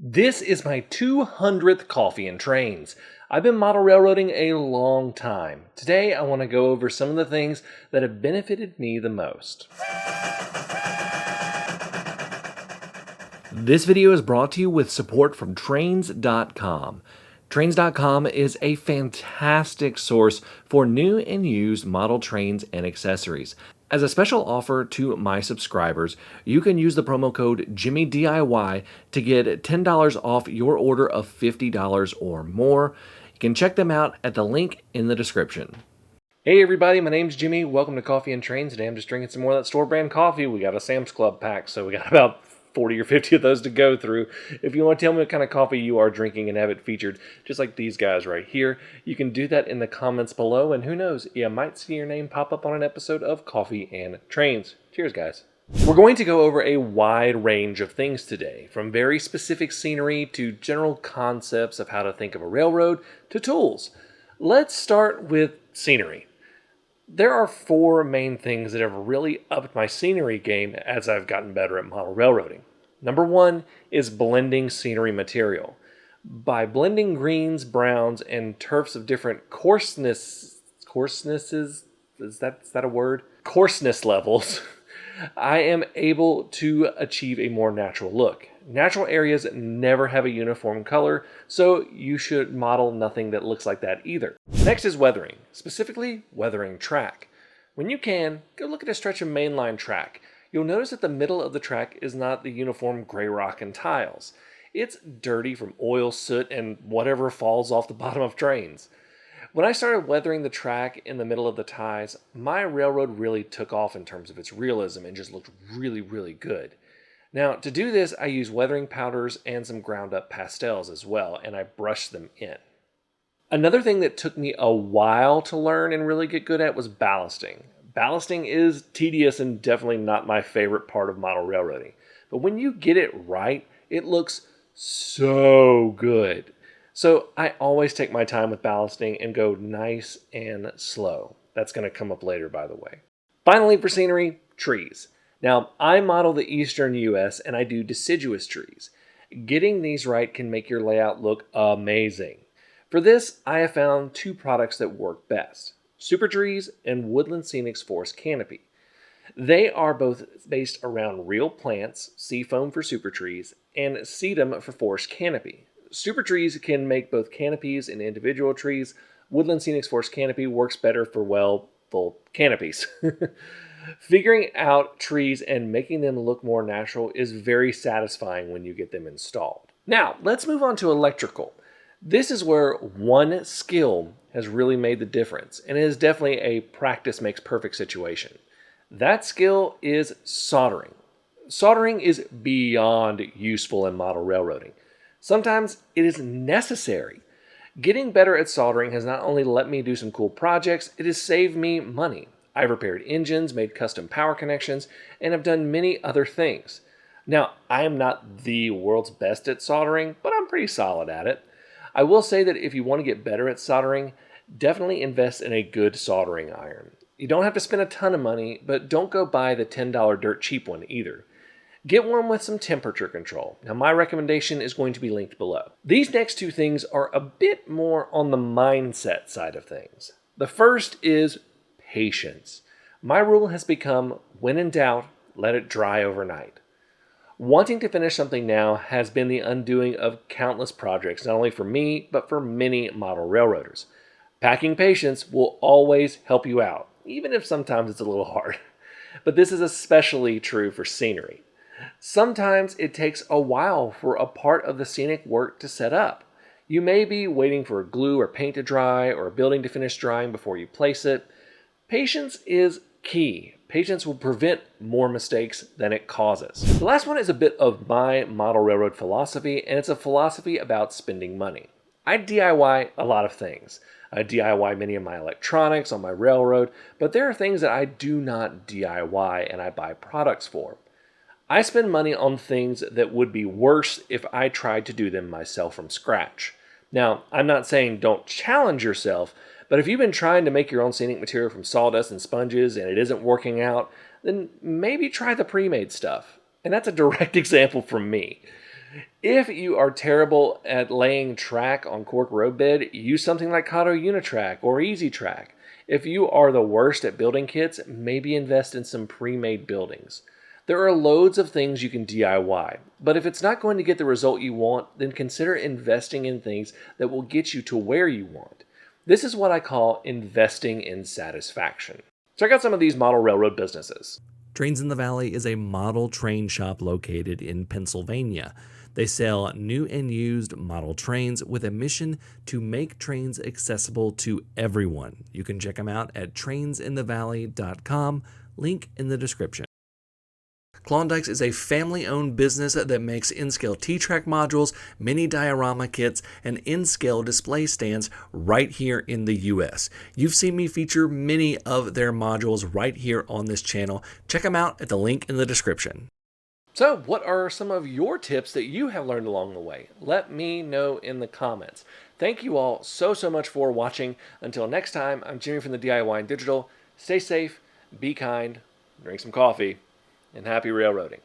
This is my 200th Coffee and Trains. I've been model railroading a long time. Today I want to go over some of the things that have benefited me the most. This video is brought to you with support from Trains.com. Trains.com is a fantastic source for new and used model trains and accessories. As a special offer to my subscribers, you can use the promo code JimmyDIY to get $10 off your order of $50 or more. You can check them out at the link in the description. Hey everybody, my name's Jimmy. Welcome to Coffee and Trains. Today I'm just drinking some more of that store brand coffee. We got a Sam's Club pack, so we got about 40 or 50 of those to go through. If you want to tell me what kind of coffee you are drinking and have it featured, just like these guys right here, you can do that in the comments below, and who knows, you might see your name pop up on an episode of Coffee and Trains. Cheers, guys. We're going to go over a wide range of things today, from very specific scenery to general concepts of how to think of a railroad to tools. Let's start with scenery. There are four main things that have really upped my scenery game as I've gotten better at model railroading. Number one is blending scenery material. By blending greens, browns, and turfs of different coarsenesses, is that a word? Coarseness levels, I am able to achieve a more natural look. Natural areas never have a uniform color, so you should model nothing that looks like that either. Next is weathering, specifically weathering track. When you can, go look at a stretch of mainline track. You'll notice that the middle of the track is not the uniform gray rock and tiles. It's dirty from oil, soot, and whatever falls off the bottom of trains. When I started weathering the track in the middle of the ties, my railroad really took off in terms of its realism and just looked really, really good. Now, to do this, I use weathering powders and some ground up pastels as well, and I brush them in. Another thing that took me a while to learn and really get good at was ballasting. Ballasting is tedious and definitely not my favorite part of model railroading. But when you get it right, it looks so good. So I always take my time with ballasting and go nice and slow. That's going to come up later, by the way. Finally, for scenery, trees. Now, I model the eastern US and I do deciduous trees. Getting these right can make your layout look amazing. For this, I have found two products that work best: Super Trees and Woodland Scenics Forest Canopy. They are both based around real plants, seafoam for super trees, and sedum for forest canopy. Super Trees can make both canopies and individual trees. Woodland Scenics Forest Canopy works better for, well, full canopies. Figuring out trees and making them look more natural is very satisfying when you get them installed. Now, let's move on to electrical. This is where one skill has really made the difference, and it is definitely a practice makes perfect situation. That skill is soldering. Soldering is beyond useful in model railroading. Sometimes it is necessary. Getting better at soldering has not only let me do some cool projects, it has saved me money. I've repaired engines, made custom power connections, and have done many other things. Now, I am not the world's best at soldering, but I'm pretty solid at it. I will say that if you want to get better at soldering, definitely invest in a good soldering iron. You don't have to spend a ton of money, but don't go buy the $10 dirt cheap one either. Get one with some temperature control. Now, my recommendation is going to be linked below. These next two things are a bit more on the mindset side of things. The first is patience. My rule has become, when in doubt, let it dry overnight. Wanting to finish something now has been the undoing of countless projects, not only for me, but for many model railroaders. Packing patience will always help you out, even if sometimes it's a little hard. But this is especially true for scenery. Sometimes it takes a while for a part of the scenic work to set up. You may be waiting for glue or paint to dry or a building to finish drying before you place it. Patience is key. Patience will prevent more mistakes than it causes. The last one is a bit of my model railroad philosophy, and it's a philosophy about spending money. I DIY a lot of things. I DIY many of my electronics on my railroad, but there are things that I do not DIY and I buy products for. I spend money on things that would be worse if I tried to do them myself from scratch. Now, I'm not saying don't challenge yourself, but if you've been trying to make your own scenic material from sawdust and sponges and it isn't working out, then maybe try the pre-made stuff. And that's a direct example from me. If you are terrible at laying track on cork road bed, use something like Kato Unitrack or Easy Track. If you are the worst at building kits, maybe invest in some pre-made buildings. There are loads of things you can DIY, but if it's not going to get the result you want, then consider investing in things that will get you to where you want. This is what I call investing in satisfaction. Check out some of these model railroad businesses. Trains in the Valley is a model train shop located in Pennsylvania. They sell new and used model trains with a mission to make trains accessible to everyone. You can check them out at trainsinthevalley.com, link in the description. Klondike's is a family-owned business that makes in-scale T-Track modules, mini diorama kits, and in-scale display stands right here in the US. You've seen me feature many of their modules right here on this channel. Check them out at the link in the description. So, what are some of your tips that you have learned along the way? Let me know in the comments. Thank you all so much for watching. Until next time, I'm Jimmy from the DIY and Digital. Stay safe, be kind, drink some coffee, and happy railroading.